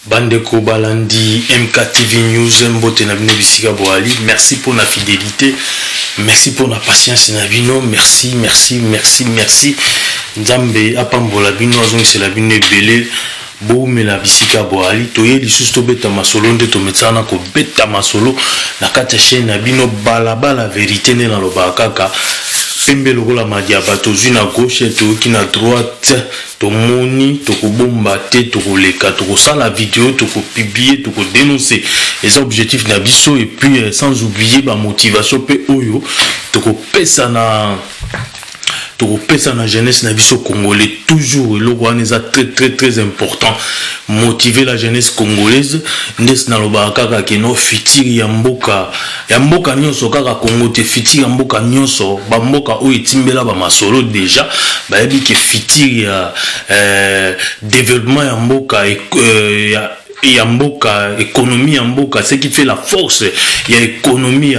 Bandeko Balandi, MKTV News, Mbote Nabino Bisika Boali. Merci pour la fidélité, merci pour la patience Nabino, merci. Nzambe apambola bino azongi c'est la bino belé. Boum la Bisika Boali. Toye lisusu to beta masolo nde to metsana ko beta masolo na kata chaîne Nabino balaba la vérité ne na lobakaka. Pembe lokola madiaba tozu na gauche toki na droite tomoni tokobomba te tokoleka tokosala vidéo tokopublier tokodénoncer les objectifs na biso et puis sans oublier ba motivation pe oyo tokopesa na jeunesse na biso congolais toujours eloko wana eza très important motiver la jeunesse congolaise ndes na lobaka kaka keno fitiri ya mboka nyonso kaka Congo te fitiri ya mboka nyonso ba mboka oyo etimbela ba masolo déjà bayebi ke fitiri ya développement ya mboka ya mboka économie ya mboka ce qui fait la force ya économie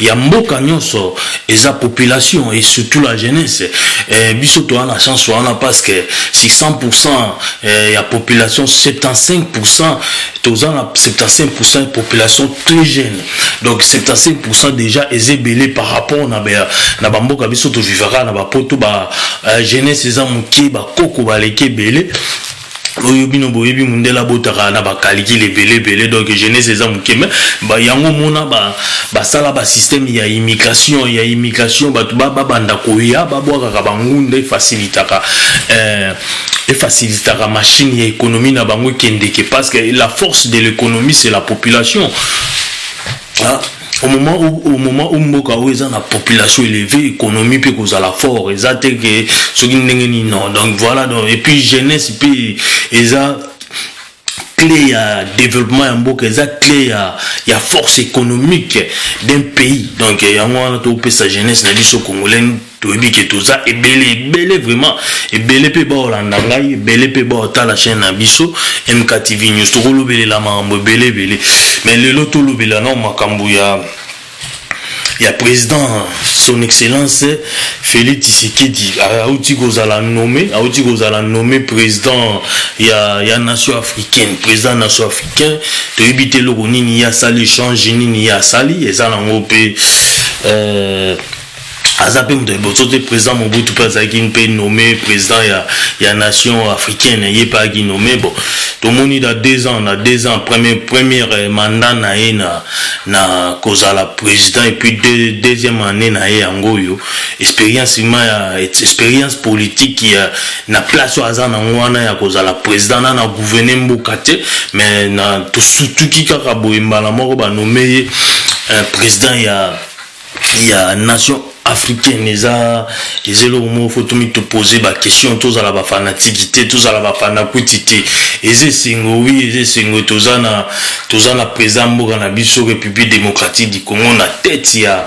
ya mboka nyonso eza population et surtout la jeunesse biso to ana chance wana parce que 600% ya population 75% tozana 75% population très jeune donc 75% déjà ezebelé par rapport na ba mboka biso to vivara na ba poto ba jeunesse eza muki ba koko baleke belé oyobino boyebi mundela botaka na ba calcul belé donc jeunesse eza mukeme ba yango mona ba sala ba système ya immigration batu ba banda koya ba bwaka ba ngunda facilitaka machine ya économie na bango kendeke parce que la force de l'économie c'est la population. Au moment où mboka oza na population élevée économie peut cause à la fort exact que ce qui non donc voilà donc et puis jeunesse puis eza clé à développement en mboka eza clé à force économique d'un pays donc yango wana to pesa jeunesse na biso congolais toyebi ke toza ebele vraiment ebele pe ba olanda ngai ebele pe ba otala chaîne na biso MKTV News to lobela mambo ebele mais lelo to lobela na makambo ya président son excellence Félix Tshisekedi auti kozala nommé président ya nation africaine président nation africain to ebite loko nini ya sali change nini ya sali ezala ngope Azapé le président Mobutu Pazaki nommé président ya nation africaine il pas nommé bon tout le monde il a 2 ans première mandat na kozala président et puis deuxième année na yangoyo expérience politique qui na place au hasard na wana ya kozala président na gouverner mboka te mais na surtout qui kaka boyembala moko ba nommé président ya nation africaine les éléments faut tout te poser la question tous à la fanaticité tous à la fanakuité et singo tous na président mboka na biso République démocratique du Congo na tête ya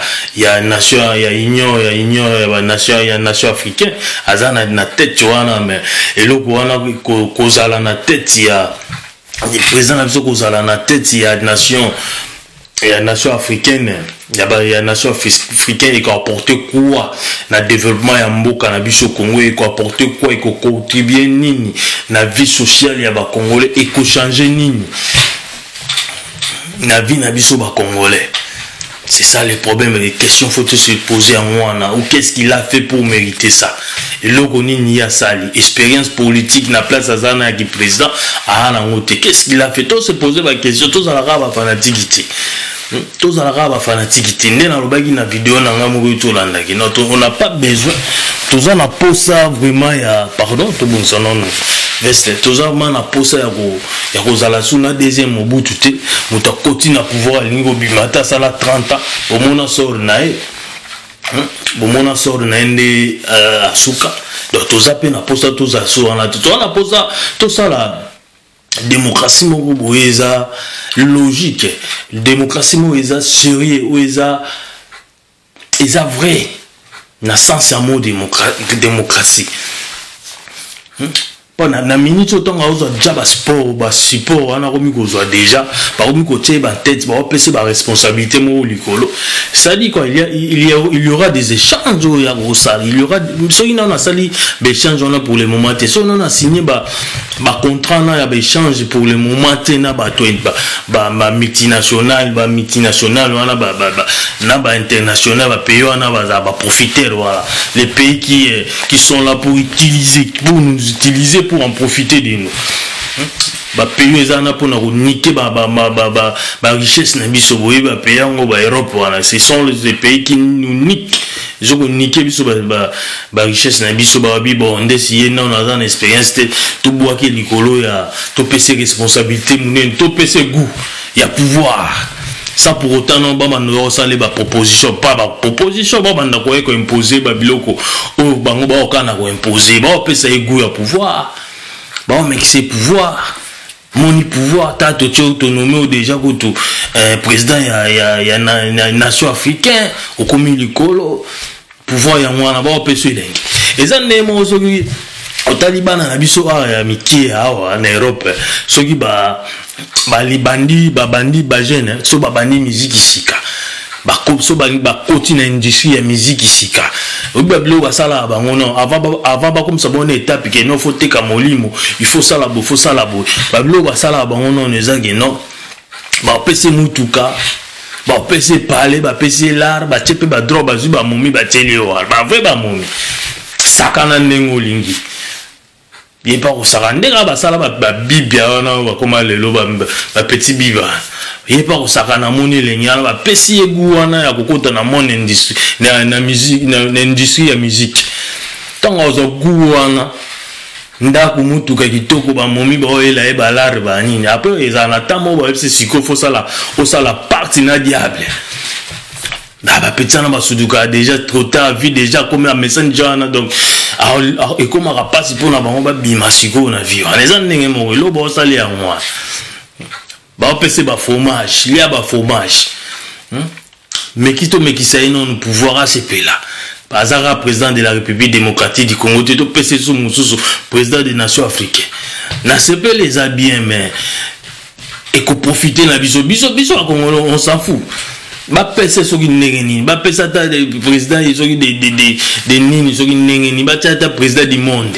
nation ya union ya nation africaine azana na tête wana mais eloko wana kozala na tête ya président na biso kozala na tête ya nation africaine ya nation africaine et apporter quoi na développement ya mboka na biso Congo et apporter quoi et contribuer nini na vie sociale ya ba congolais et changer nini na vie na biso ba congolais. C'est ça le problème, les questions faut se poser à moi ou qu'est-ce qu'il a fait pour mériter ça. Et là on y a ça, expérience politique na place à Zana qui président à la montée. Qu'est-ce qu'il a fait? Tout se poser la question, tous à la raba fanaticité. Tous à la raba fanaticité. Né dans le bagi na vidéo na ngamu to landaki. On n'a pas besoin. Tous on a pour ça vraiment ya pardon tout bon son nom. Veste tous on a pour ça ya kozala suna deuxième Mobutu te muta continue à pouvoir lingo bimata sala 30 ans au mona sort nae bomona sort naende asuka donc tous appel na posa tous a so na tout on a posa tout ça la démocratie moko boeza logique démocratie moeza sérieux oeza vrai na sens ya mot démocratie Pendant la minute autant déjà sport support on a remis qu'on déjà par remis côté tête par passer par responsabilité moi licolo ça dit quoi il y aura des échanges il y aura ceux qui n'ont pas sali des échanges on a pour le moment ceux on a signé contrat on a des échanges pour le moment na multinational on a international pays on a profiter voilà les pays qui sont là pour nous utiliser pour en profiter de nous. Pays ezana pour nous niquer richesse na biso boye pays en Europe voilà ce sont les pays qui nous niquent ils ont niqué biso richesse na biso bon ndesi non dans une expérience tout bois qui likolo ya to pc responsabilité munen to pc goût il y a pouvoir ça pour autant non ba mano ça les proposition pas proposition ba banda ko imposer ba biloko o bango ba okana ko imposer ba pesa goût ya pouvoir ba mais c'est pouvoir mon pouvoir ta autonomie déjà que tout président ya nation africaine au commun likolo pouvoir ya mwana ba pesa lengi eza nemo soki au taliban na biso ya miki en Europe soki bandi jeune so bandi musique isika so bakoti na industrie ya musique isika obablo basala bango non avant comme ça bonne étape que non faut teka molimo il faut ça la bo bablo basala bango non ezangi non ba pese mutuka ba pese parler ba pese l'art ba chepe ba drop ba zu ba momi ba tele wa ba vrai ba momi sakana nengo lingi il pas au sarandera basala ba bibia on comme lelo ba petit biba il pas au sakana moni lenya ba pesi egu wana ya kokota na mon industrie na musique na industrie ya musique tant ozo gu wana ndako mutuka kitoko ba momi ba oela e balar ba nini après ezana tamo ba pesi siko faut ça la partie na diable ba petit na ba suduka déjà trop tard vu déjà comme un messenger donc et comment on passe pour na bango ba bima siko na vivre les gens ndenge mo lo ba sali ya moi ba pese ba fromage il y a ba fromage mais qui ça non pouvoir à ce pays là Bazara président de la République démocratique du Congo to pese sous mususu président des nations africaines na ce pays les a bien mais et qu'on profiter na biso on s'en fout ba pese soki nengeni ba pesa ta président soki de nini soki nengeni ba ta président du monde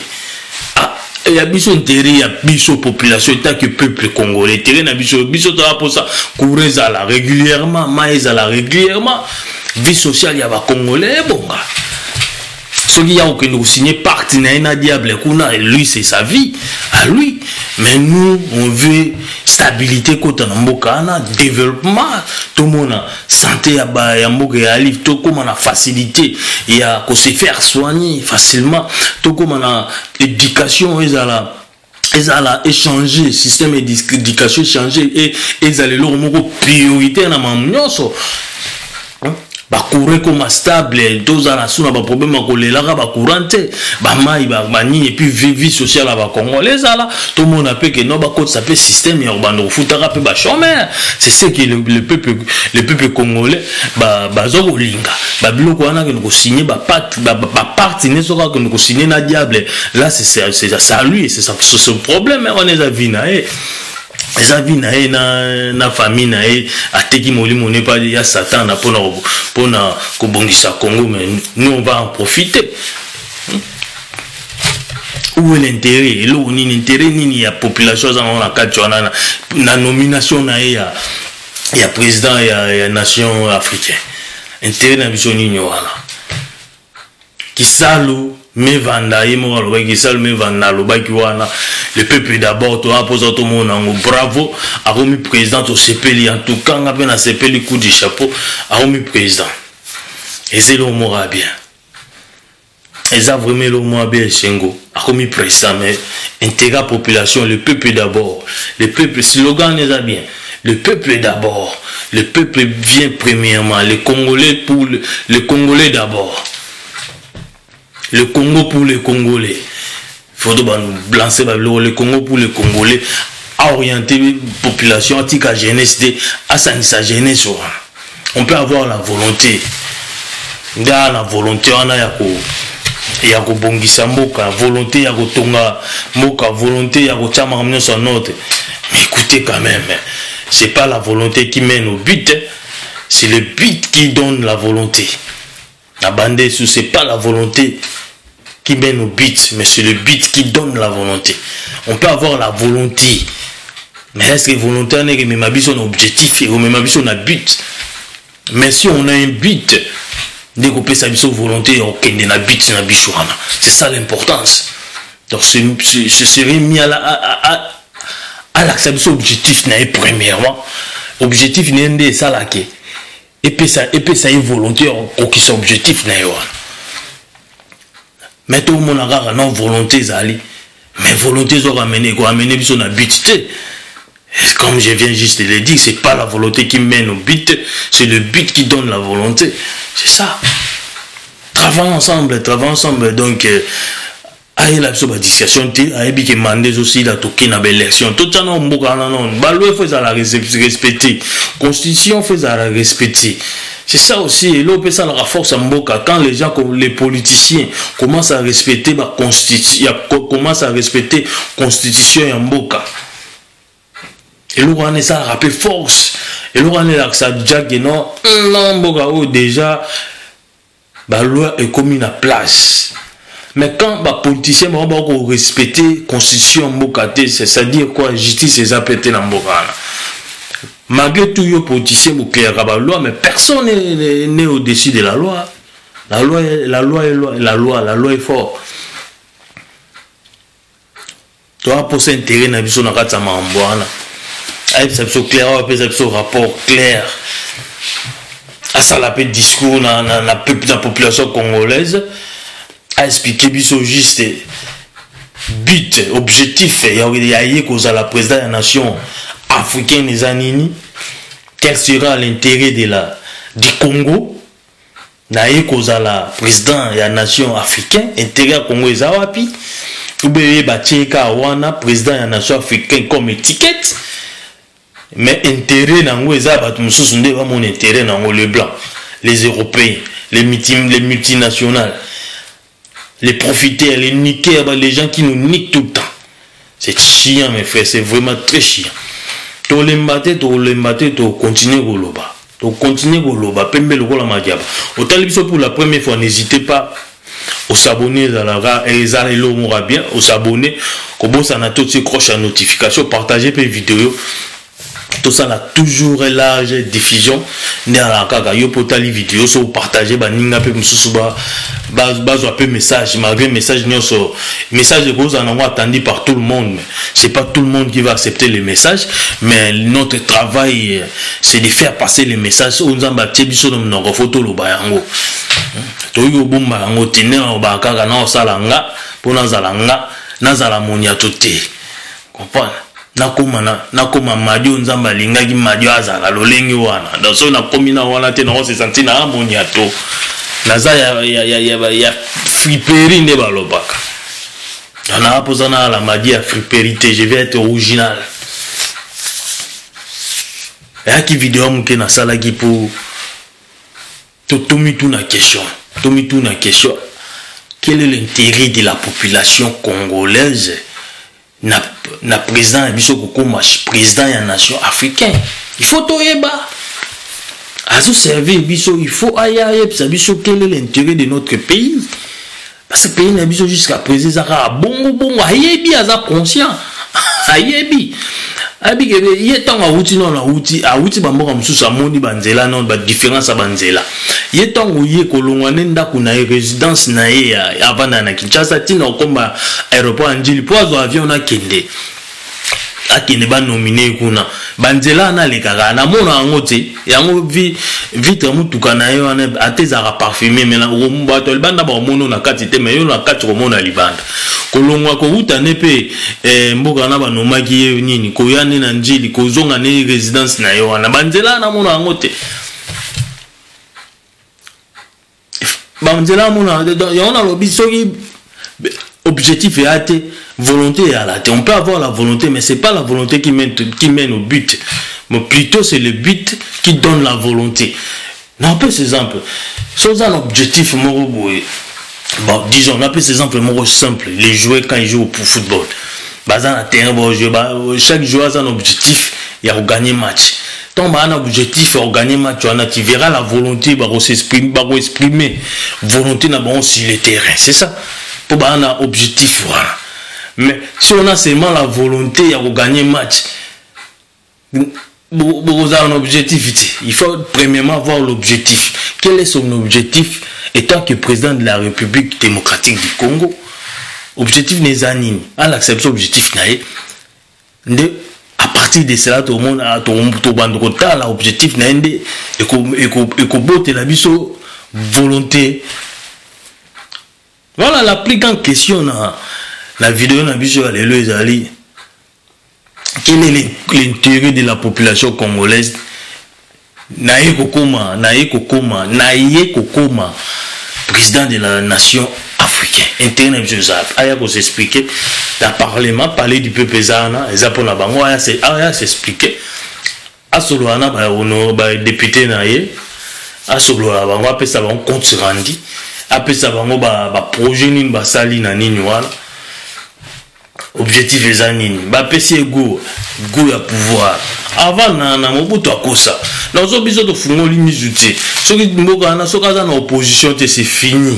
il y a biso intérêt ya biso population tant que peuple congolais intérêt na biso ta pour ça couvrir ça la régulièrement maïs la régulièrement vie sociale ya ba congolais bonga soki ya okendo signer partenaire na diable kuna lui c'est sa vie à lui mais nous on veut stabilité côté na mboka na développement tout monde santé ya mboka ya livre tout comme na facilité ya ko se faire soigner facilement tout comme na éducation ezala échanger système d'éducation changer et ezala lo moko priorité na mamnyoso ba courir comme stable deux ans sous ba problème ko lela ba courante ba mai ba nini et puis vie sociale ba congolais là tout le monde a peu que non ba code ça peut système urbain futara pe ba chômeur c'est ce que le peuple congolais ba zo linga ba biloko wana que nous signer ba partenaire so que nous signer na diable là c'est ça lui c'est ce problème on les a vu na les avis na famille na ateki molimo n'est pas ya Satan na pona kobongisa Congo mais nous on va en profiter. Où est l'intérêt l'intérêt ni ya population dans la cadre na nomination na ya président ya nation africaine intérêt na biso ni wana kisalo me vanda yemo aloba kisalo me vanda aloba kiwana le peuple d'abord to aposa to monango bravo a remis président au CPL en tout cas on a bien à CPL coup du chapeau a remis président et c'est le mot bien et ça vraiment le mot bien Sengo a remis président mais intégrer population le peuple d'abord le peuple slogan les a bien le peuple d'abord le peuple vient premièrement les Congolais pour le Congolais d'abord. Le Congo pour les Congolais. Il faut nous lancer le Congo pour les Congolais. À orienter la population, à jeunesse, à sa jeunesse. On peut avoir la volonté. La volonté, on a et ya kobongisa mboka, volonté ya kotonga mboka, volonté ya kotia makambo son ordre. Mais écoutez quand même, c'est pas la volonté qui mène au but, c'est le but qui donne la volonté. La bande sous, c'est pas la volonté qui mène au but, mais c'est le but qui donne la volonté. On peut avoir la volonté, mais est-ce que volonté on est même habitué son objectif et même habitué son but? Mais si on a un but, dès qu'on peut s'habituer volonté, on a un but, c'est ça l'importance. Donc ce serait mis à l'acceptation objectif premièrement. Objectif n'est ça là qui et puis ça est volonté qui sont objectif n'est pas. Mais tout le monde a non volonté zali, mais volonté ont amené son but. Comme je viens juste de le dire, c'est pas la volonté qui mène au but, c'est le but qui donne la volonté. C'est ça. Travaillons ensemble. Donc aïe la discussion aïe qui demande aussi la toquer na élection. Tout ça non balou faut la respecter. Constitution faut la respecter. C'est ça aussi, et là on peut ça la force en Mboka quand les gens les politiciens commencent à respecter la constitution, commencent à respecter constitution en Mboka. Et là on est ça rappelle force. Et là on est là ça déjà que non Mboka déjà la loi est comme une place. Mais quand les politiciens vont respecter la constitution Mboka, c'est-à-dire quoi, justice est appelée dans Mboka. Malgré tout, les politiciens vont créer la loi, mais personne n'est au-dessus de la loi. La loi est forte. Tu as pour s'intégrer dans la vie, on a fait ça. Il clair, un rapport clair. Ça la paix discours dans la population congolaise. A expliqué juste but, objectif, il y a la présidence de la nation africaine des Anini, quel sera l'intérêt du Congo, la présidence de la nation africaine, intérêt du Congo est awapi, ou bien wana président de la nation africaine comme étiquette, mais intérêt dans mon intérêt dans les blancs, les Européens, les multinationales. Les profiteurs, les niqueurs, les gens qui nous niquent tout le temps. C'est chiant, mes frères, c'est vraiment très chiant. Tu continues au loba. Tu continues au loba. Pembe le la madiaba. Au talibso pour la première fois, n'hésitez pas à s'abonner à la et l'eau bien, à s'abonner, comme ça n'a tout croche à notification, partager les vidéos. Tout ça a toujours une large diffusion. Né à la caga, yo potali vidéo, so partager, ba ninga pe msusu ba peu message, malgré message de cause en envoie attendu par tout le monde. C'est pas tout le monde qui va accepter les messages, mais notre travail c'est de faire passer les messages. On zamba tiebiso no mnogo photo lo bayango. To yo bomba ngo tinena ba caga na osalanga, pona zalanga, na zala monia toté. Comprendre? Nakoma madio nzamba lingaki madio azala lolengi wana daso na komina wana te na se sentir na amonia to naza ya friperie nde balobaka na posana la magie ya friperité, je vais être original et qui vidéo muke na sala ki pour tomitu na question quel est l'intérêt de la population congolaise na président président de la nation africaine. Il faut toyeba. Azo servir biso, il faut aïe biso quel est l'intérêt de notre pays. Parce que le pays n'a biso jusqu'à présent ça bon aïebi aza conscient. Aïebi. Abi ke yetonga outi non na outi bamboka mususu amoni banzela non ba différence banzela. Yetonga ye kolongwa nenda kuna résidence na ye avanda na Kinshasa tina okomba aéroport Njili pozo avion na kende. Akende ba nominé kuna banzela na lekaka na mona ngote yango vite mutuka na yo na atezaka parfumé mais na bato libanda ba mono na kati te mais yo na kati ko mona libanda kolongwa ko uta nepe mboka na ba nomaki nini ko yani na Njili ko zonga ne résidence na yo na banzela na mona ngote banzela mona yo na lobi soki objectif est athée, volonté est à la tête. On peut avoir la volonté, mais ce n'est pas la volonté qui mène au but. Mais plutôt c'est le but qui donne la volonté. Non, un peu ces exemples. Sans un objectif, bon, disons, on appelle ces exemples simples. Les joueurs, quand ils jouent pour football, chaque joueur a un objectif, il y a gagner match. Tant un objectif pour gagner match, tu verras la volonté exprimer volonté sur le terrain. C'est ça. Pour un objectif, voilà. Mais si on a seulement la volonté de gagner match, vous avez un objectif. Il faut premièrement avoir l'objectif. Quel est son objectif étant que président de la République démocratique du Congo? Objectif n'est pas nini. À l'acception objectif n'est à partir de cela tout le monde a l'objectif n'est la volonté. Voilà la plus grande question dans la vidéo na biso ya lelo ezali. Quel est l'intérêt de la population congolaise? Naye kokoma président de la nation africaine. Intérêt aya ko s'expliquer dans parlement parler du peuple zana ezapona bango aya s'expliquer. Asoloana ba député naye asoloana bango apesa bango compte rendu apesa bango ba projet nini basali na nini wala. Objectif est nini ba pesi go ya pouvoir avant na Mobutu akosa na zo biso to fungoli mizuti soki mboka na soka za na opposition c'est fini.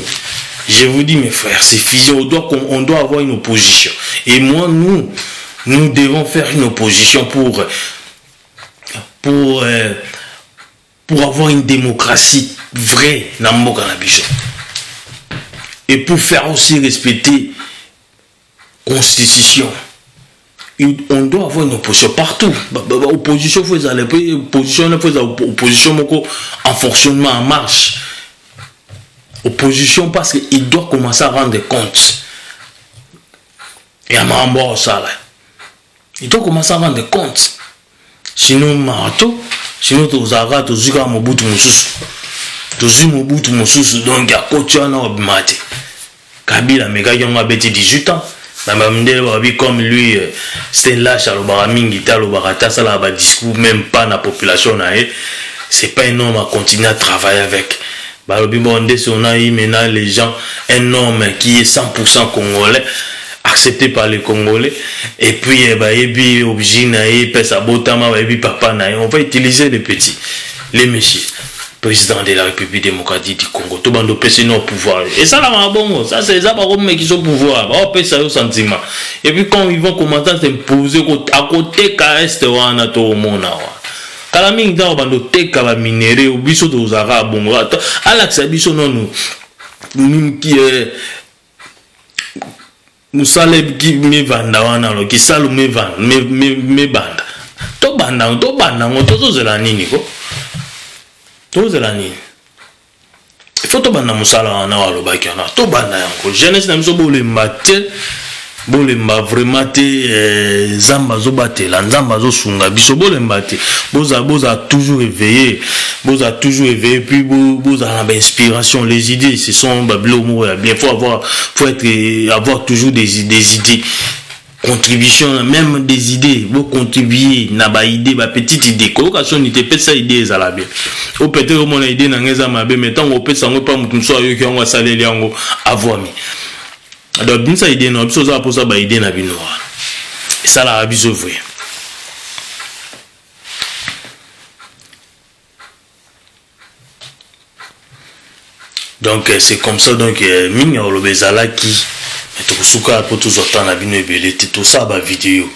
Je vous dis mes frères, c'est fini. On doit avoir une opposition et moi nous devons faire une opposition pour avoir une démocratie vraie na mboka na biso et pour faire aussi respecter constitution. On doit avoir une opposition partout. Opposition, opposition en fonctionnement, en marche. Opposition parce qu'il doit commencer à rendre compte. Et à Mambo ça, il doit commencer à rendre compte. Sinon, Marato, sinon, tu as Mobutu Mosusu. Tu as Mobutu Mosusu, donc il y a Kotiana Obimate. Kabila, mais il y a 18 ans. Comme lui, c'est lâche à l'Obaramingi, ça là, discours, même pas la population, c'est pas un homme à continuer à travailler avec. On a eu maintenant les gens, un homme qui est 100% congolais, accepté par les Congolais, et puis, on va utiliser les petits, les messieurs. Président de la République démocratique du Congo, tout le monde peut se au pouvoir. Et ça, là, bon, ça, c'est les hommes qui sont au pouvoir. On peut ça au sentiment. Et puis, quand ils vont commencer à s'imposer à côté, KST, on a tout le monde. Kalaming dans le thé, kala minéré, au biso de Arabes, bon, à l'accès, biso non, nous, qui est. Nous salons qui me vendent, qui salent me vendent, me bandent. Tout bandant, tout ça, nini, quoi. Tout ça, nini. Il faut tout banda musala na walo baki na tout banda yango jeunesse na miso bolemba vraiment te zamba zo batela nzamba zo sunga biso bolemba te boza toujours éveillé puis boza na inspiration. Les idées ce sont bablo mo ya bien, faut avoir toujours des idées. Contribution, même des idées, vous contribuer, na ba idée, ba petite idée, colocation n'était pas ça idée ça la bien. Au peut-être mon idée n'a rien à m'abe, mais tant qu'on peut s'en pas mon soir qui on va saler les ango avoir mis. Alors bien ça idée non, ça pour ça ba idée na bino. Et ça la abiso vrai. Donc c'est comme ça donc minga le bezala qui pour tous autant la vidéo, tout ça ma vidéo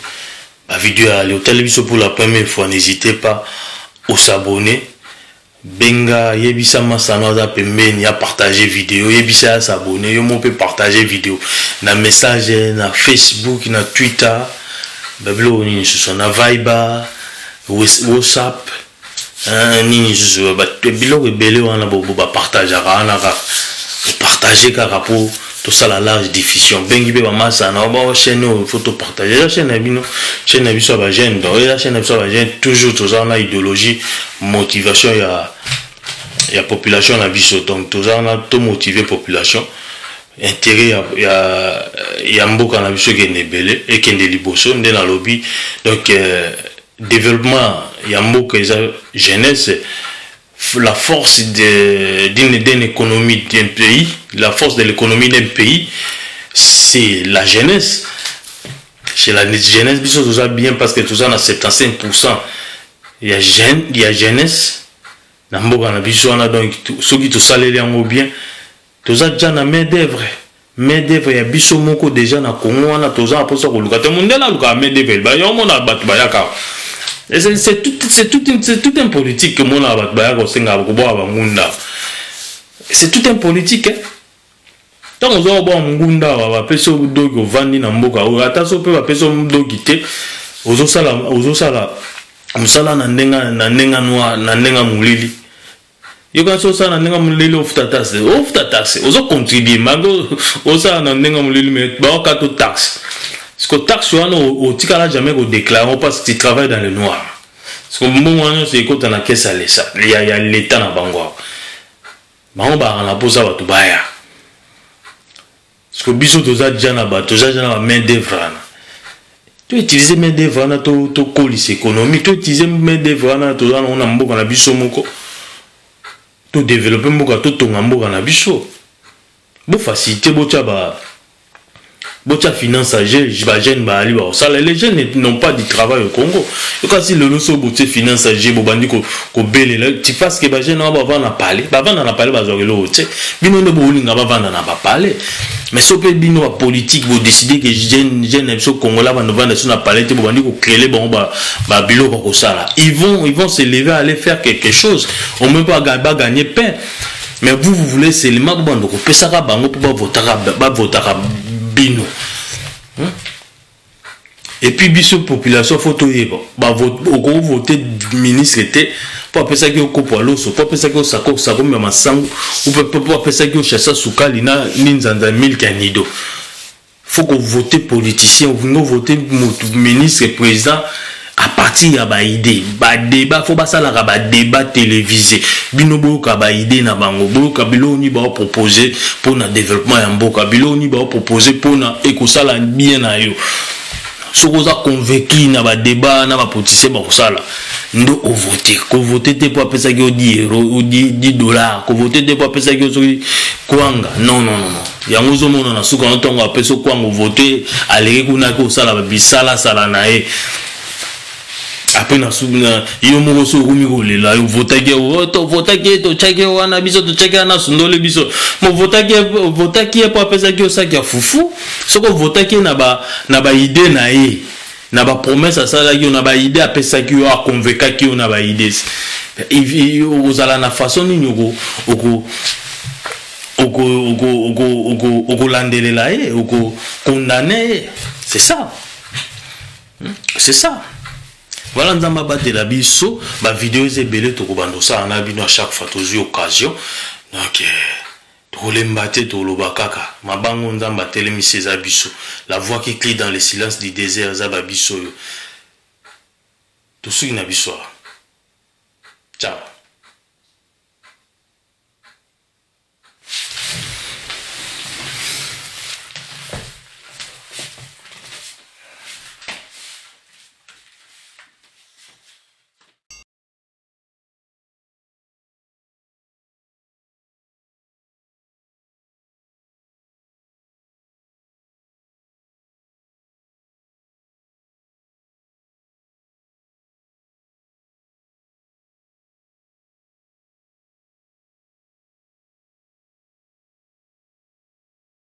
à la télévision pour la première fois, n'hésitez pas à s'abonner. Benga yebisa masanoza pembeni à partager vidéo, yebisa à s'abonner, yo mo peut partager vidéo na message na Facebook, na Twitter, bablo ni sur na Viber, WhatsApp, ni sur ba bilo ebele wana bo partager na partager car rapport tout ça la large diffusion bengi be massa na ba chaîne photo partager la chaîne abino chaîne abiso ba jeune donc la chaîne abiso ba jeune toujours tout ça na idéologie motivation ya population na biso donc tout ça na to motiver population intérêt ya mboka na biso ke nebele et ke ndeliboso nde na lobby donc développement ya mboka eza jeunesse la force d'une économie d'un pays, la force de l'économie d'un pays, c'est la jeunesse. Chez la jeunesse, tout ça bien parce que tout ça, dans 75%, il y a jeunesse. Dans donc, ceux qui tout ça les bien, tout ça déjà dans main d'œuvre. Main d'œuvre, il y a biso moko déjà dans Congo, on a tout ça pour ça que le gars, monde là, le gars main d'œuvre, bah, on a battu bayaka. C'est tout un politique que mon a battu bayaka, c'est tout un politique. Tant qu'on a bon mungunda, on va passer au dos au vandi na mboka, ou attention peut passer au dos guité, aux sala na nenga noa na nenga mulili. Yo quand ça na nenga mulili ofuta taxe, ozo contribuer, mango osa na nenga mulili mais ba ka to taxe. Parce que taxe au tikala jamais au déclarer parce que tu travailles dans le noir. Parce que bon c'est quand on a caisse à ça, il y a l'état na bango. Bango ba na posa ba to baya. Parce que biso toza jana ba main d'œuvre. Tu utilises main d'œuvre na to colis économie, tu utilises main d'œuvre na to on a mboka na biso moko. To développer mboka to tonga mboka na biso. Bo faciliter bo finance les jeunes n'ont pas de travail au Congo. Et quand si le loso boté finance bobandi ko belé tu fasses que les jeunes va parler, va vendre na parler bazorelo tu bino ne bolinga va vendre na ba parler. Mais so pe bino politique vous décider que jeunes so Congolais va vendre sur na parler te bobandi ko créer bon ba bilo ko sala. Ils vont se lever à aller faire quelque chose. On même pas gagner pain. Mais vous voulez seulement bando ko pesaka bango pour voter bino. Et puis biso population photo voter ministre était pour appeler ça que au loso pour appeler ça que sako mais masangu ou pour appeler ça que chassa sukali na ninzanza mille canido. Faut que voter politicien ou voter ministre et président à partir ya ba idée ba débat faut pas ça la ba débat télévisé bino boka ba idée na bango boka bilo ni ba proposer pour na développement ya mboka bilo ni ba proposer pour na ekosala bien na yo sokoza convaincu na ba débat na ba politicien ba kosala ndo o voter ko voter te pour appeler ça que 10 euros ou 10 dollars ko voter te pour appeler ça que kwanga non yango zo mona na suka ntongo appeler so kwanga voter aller kuna ko sala ba bisala sala na e. Après na subina yo mo so rumi ko lela yo votaki to cheke wana biso to cheke na sundole biso mo votaki pour apesa ki osaki ya fufu soko votaki na ba idée na e na ba promesse ça là yo na ba idée apesa ki yo a convaincre ki yo na ba idée ozala na façon ni oko landelela e oko condamner c'est ça. Voilà, nous avons battu la biso, ma vidéo est belle, tout le monde ça, on a bien à chaque fois, toujours occasion. Donc, tout le monde battu, tout le monde kaka. Ma bango nous avons battu les mises à biso. La voix qui crie dans le silence du désert, zaba biso. Tout ce qui n'a biso. Ciao.